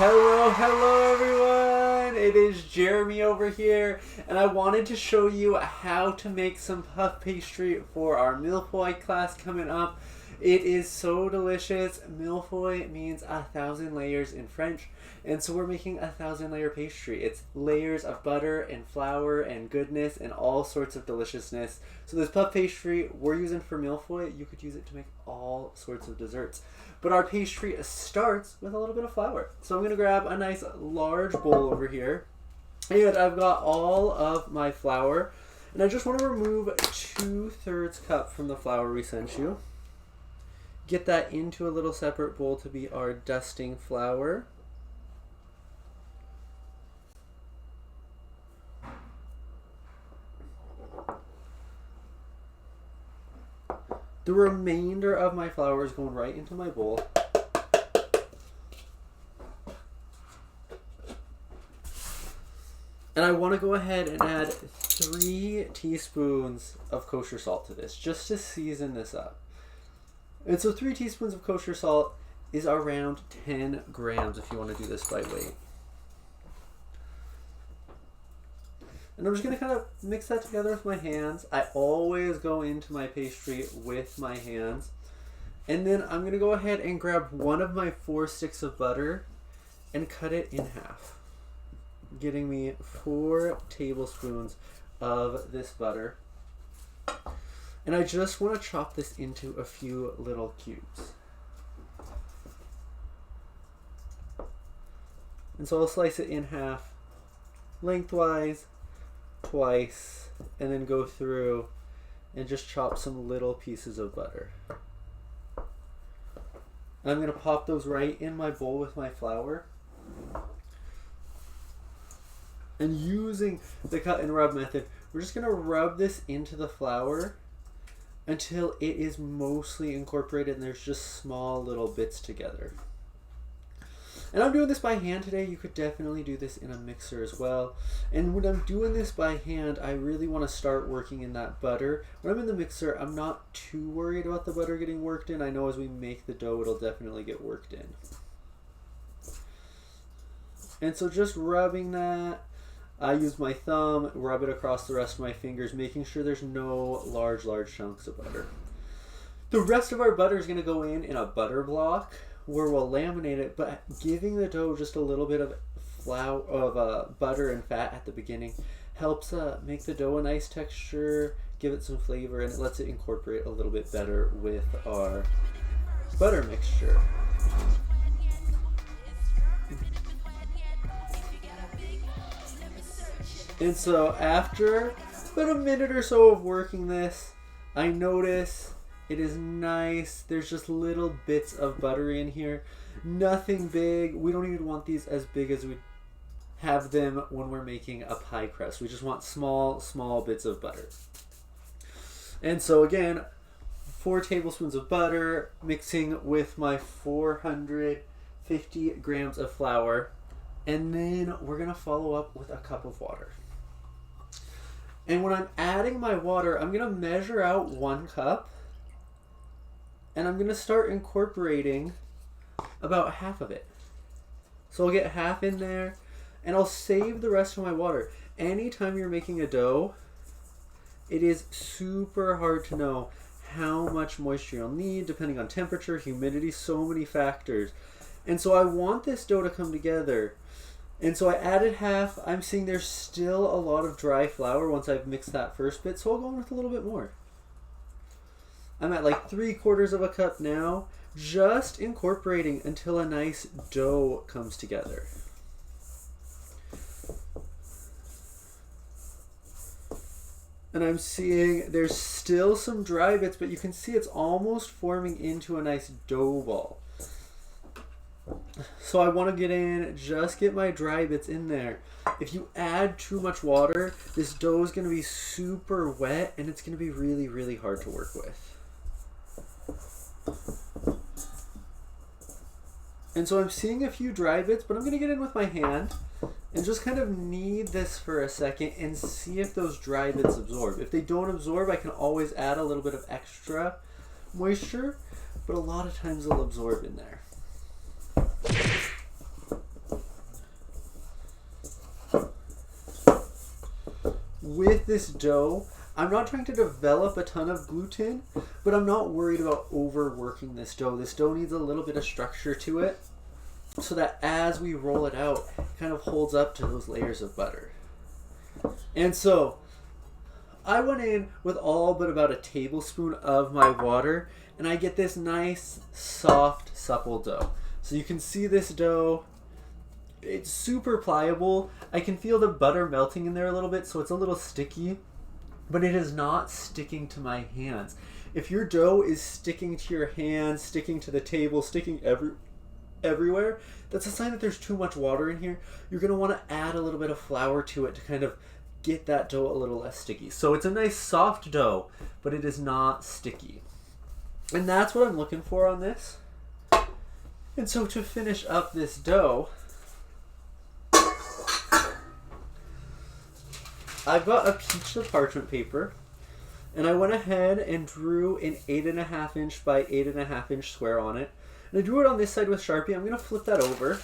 Hello everyone! It is Jeremy over here, and I wanted to show you how to make some puff pastry for our Mille class coming up. It is so delicious. Mille means 1,000 layers in French, and so we're making 1,000 layer pastry. It's layers of butter and flour and goodness and all sorts of deliciousness. So this puff pastry we're using for Mille, you could use it to make all sorts of desserts. But our pastry starts with a little bit of flour. So I'm going to grab a nice large bowl over here, and I've got all of my flour, and I just want to remove 2/3 cup from the flour we sent you. Get that into a little separate bowl to be our dusting flour. The remainder of my flour is going right into my bowl. And I want to go ahead and add 3 teaspoons of kosher salt to this, just to season this up. And so 3 teaspoons of kosher salt is around 10 grams if you want to do this by weight. And I'm just going to kind of mix that together with my hands. I always go into my pastry with my hands. And then I'm going to go ahead and grab one of my 4 sticks of butter and cut it in half, getting me 4 tablespoons of this butter. And I just want to chop this into a few little cubes. And so I'll slice it in half lengthwise, twice, and then go through and just chop some little pieces of butter. I'm going to pop those right in my bowl with my flour. And using the cut and rub method, we're just going to rub this into the flour until it is mostly incorporated and there's just small little bits together. And I'm doing this by hand today. You could definitely do this in a mixer as well. And when I'm doing this by hand, I really want to start working in that butter. When I'm in the mixer, I'm not too worried about the butter getting worked in. I know as we make the dough, it'll definitely get worked in. And so just rubbing that, I use my thumb, rub it across the rest of my fingers, making sure there's no large chunks of butter. The rest of our butter is going to go in a butter block where we'll laminate it, but giving the dough just a little bit of butter and fat at the beginning helps make the dough a nice texture, give it some flavor, and it lets it incorporate a little bit better with our butter mixture. And so after about a minute or so of working this, I notice it is nice. There's just little bits of butter in here. Nothing big. We don't even want these as big as we have them when we're making a pie crust. We just want small bits of butter. And so again, 4 tablespoons of butter mixing with my 450 grams of flour. And then we're going to follow up with a cup of water. And when I'm adding my water, I'm going to measure out 1 cup. And I'm going to start incorporating about half of it. So I'll get half in there, and I'll save the rest of my water. Anytime you're making a dough, it is super hard to know how much moisture you'll need, depending on temperature, humidity, so many factors. And so I want this dough to come together. And so I added half. I'm seeing there's still a lot of dry flour once I've mixed that first bit, so I'll go in with a little bit more. I'm at like 3/4 of a cup now, just incorporating until a nice dough comes together. And I'm seeing there's still some dry bits, but you can see it's almost forming into a nice dough ball. So I want to get my dry bits in there. If you add too much water, this dough is going to be super wet and it's going to be really hard to work with. And so I'm seeing a few dry bits, but I'm going to get in with my hand and just kind of knead this for a second and see if those dry bits absorb. If they don't absorb, I can always add a little bit of extra moisture, but a lot of times they'll absorb in there. with this dough, I'm not trying to develop a ton of gluten, but I'm not worried about overworking this dough. This dough needs a little bit of structure to it so that as we roll it out, it kind of holds up to those layers of butter. And so I went in with all but about a tablespoon of my water, and I get this nice, soft, supple dough. So you can see this dough. It's super pliable. I can feel the butter melting in there a little bit, so it's a little sticky, but it is not sticking to my hands. If your dough is sticking to your hands, sticking to the table, sticking everywhere, that's a sign that there's too much water in here. You're going to want to add a little bit of flour to it to kind of get that dough a little less sticky. So it's a nice soft dough, but it is not sticky. And that's what I'm looking for on this. And so to finish up this dough, I've got a piece of parchment paper, and I went ahead and drew an 8.5 inch by 8.5 inch square on it. And I drew it on this side with Sharpie. I'm going to flip that over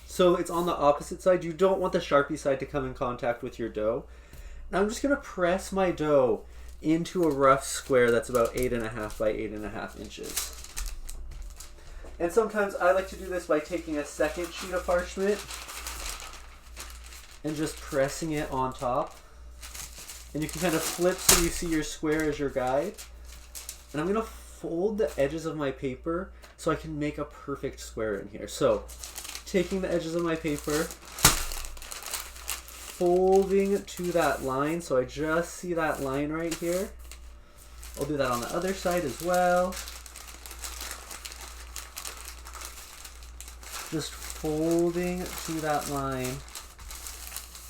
so it's on the opposite side. You don't want the Sharpie side to come in contact with your dough. Now I'm just going to press my dough into a rough square that's about 8.5 by 8.5 inches. And sometimes I like to do this by taking a second sheet of parchment and just pressing it on top. And you can kind of flip so you see your square as your guide. And I'm going to fold the edges of my paper so I can make a perfect square in here. So taking the edges of my paper, folding to that line, so I just see that line right here. I'll do that on the other side as well. Just folding to that line.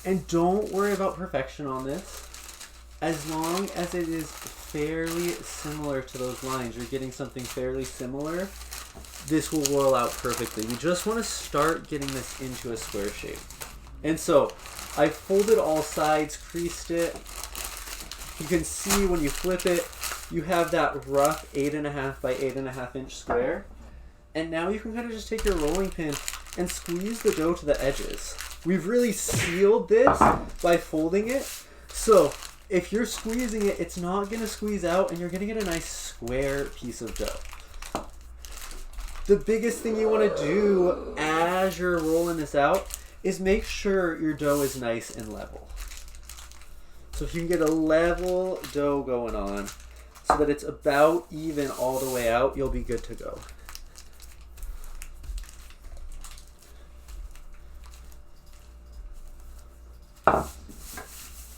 And don't worry about perfection on this. As long as it is fairly similar to those lines, you're getting something fairly similar, this will roll out perfectly. You just want to start getting this into a square shape. And so I folded all sides, creased it. You can see when you flip it, you have that rough 8.5 by 8.5 inch square. And now you can kind of just take your rolling pin and squeeze the dough to the edges. We've really sealed this by folding it. So if you're squeezing it, it's not going to squeeze out and you're going to get a nice square piece of dough. The biggest thing you want to do as you're rolling this out is make sure your dough is nice and level. So if you can get a level dough going on so that it's about even all the way out, you'll be good to go.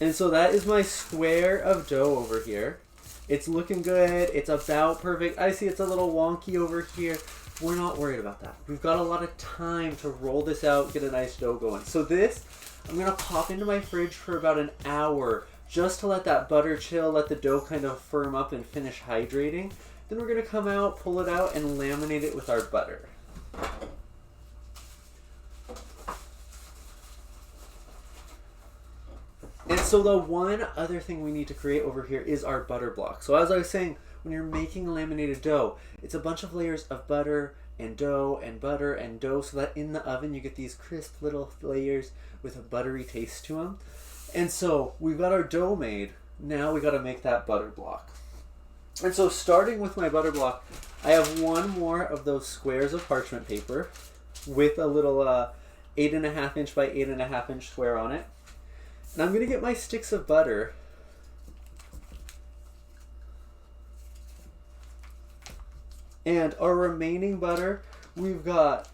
And so that is my square of dough over here. It's looking good. It's about perfect. I see it's a little wonky over here. We're not worried about that. We've got a lot of time to roll this out, get a nice dough going. So this, I'm going to pop into my fridge for about an hour just to let that butter chill, let the dough kind of firm up and finish hydrating. Then we're going to come out, pull it out, and laminate it with our butter. And so the one other thing we need to create over here is our butter block. So as I was saying, when you're making laminated dough, it's a bunch of layers of butter and dough and butter and dough so that in the oven you get these crisp little layers with a buttery taste to them. And so we've got our dough made. Now we got to make that butter block. And so starting with my butter block, I have one more of those squares of parchment paper with a little 8.5 inch by 8.5 inch square on it. And I'm going to get my sticks of butter and our remaining butter, we've got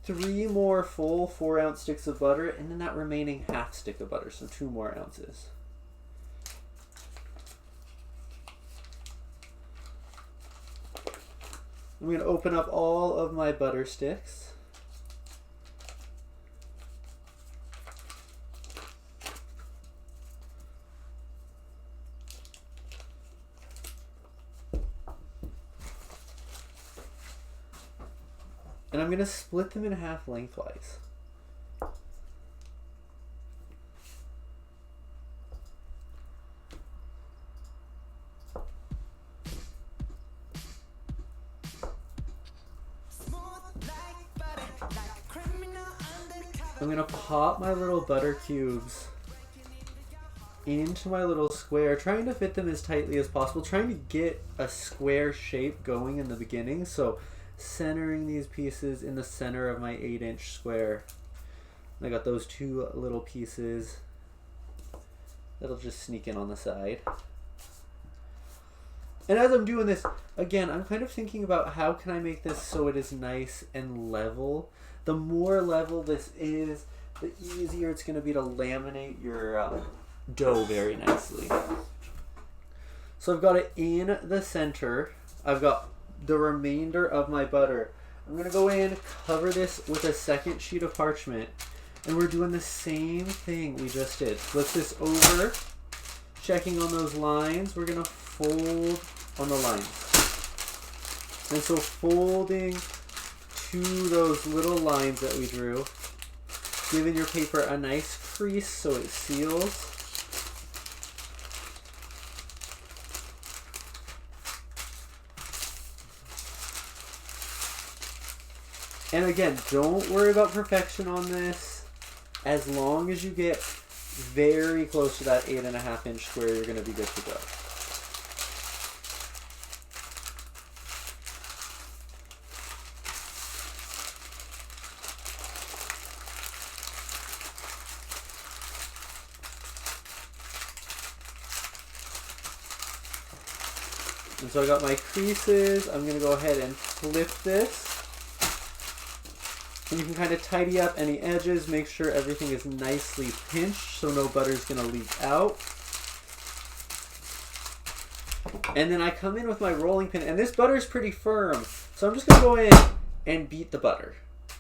3 more full 4-ounce sticks of butter and then that remaining half stick of butter, so 2 more ounces. I'm going to open up all of my butter sticks. And I'm going to split them in half lengthwise. I'm going to pop my little butter cubes into my little square, trying to fit them as tightly as possible, trying to get a square shape going in the beginning. So centering these pieces in the center of my 8-inch square. I got those two little pieces that'll just sneak in on the side. And as I'm doing this, again, I'm kind of thinking about how can I make this so it is nice and level. The more level this is, the easier it's going to be to laminate your dough very nicely. So I've got it in the center. I've got the remainder of my butter. I'm going to go in, cover this with a second sheet of parchment, and we're doing the same thing we just did. Flip this over, checking on those lines. We're going to fold on the lines. And so folding to those little lines that we drew, giving your paper a nice crease so it seals. And again, don't worry about perfection on this. As long as you get very close to that 8.5-inch square, you're going to be good to go. And so I got my creases. I'm going to go ahead and flip this. And you can kind of tidy up any edges, make sure everything is nicely pinched so no butter is going to leak out. And then I come in with my rolling pin, and this butter is pretty firm. So I'm just going to go in and beat the butter.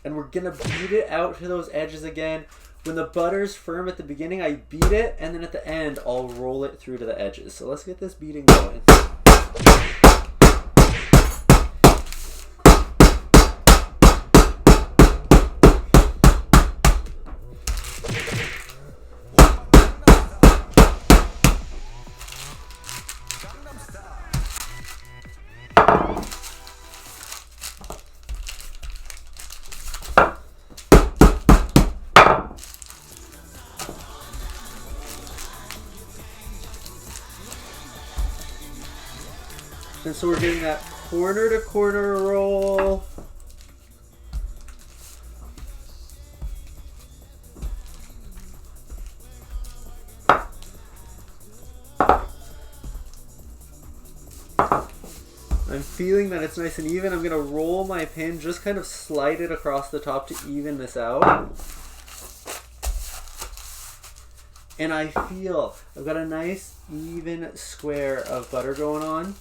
And we're going to beat it out to those edges again. When the butter's firm at the beginning, I beat it, and then at the end, I'll roll it through to the edges. So let's get this beating going. And so we're getting that corner to corner roll. I'm feeling that it's nice and even. I'm going to roll my pin, just kind of slide it across the top to even this out. And I feel I've got a nice even square of butter going on.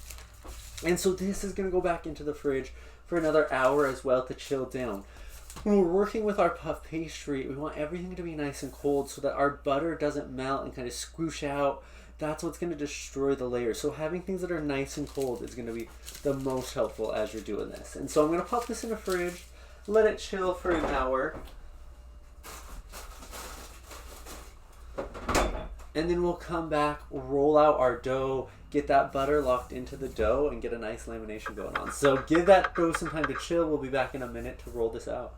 And so this is going to go back into the fridge for another hour as well to chill down. When we're working with our puff pastry, we want everything to be nice and cold so that our butter doesn't melt and kind of squoosh out. That's what's going to destroy the layers. So having things that are nice and cold is going to be the most helpful as you're doing this. And so I'm going to pop this in the fridge, let it chill for an hour. And then we'll come back, roll out our dough, get that butter locked into the dough, and get a nice lamination going on. So give that dough some time to chill. We'll be back in a minute to roll this out.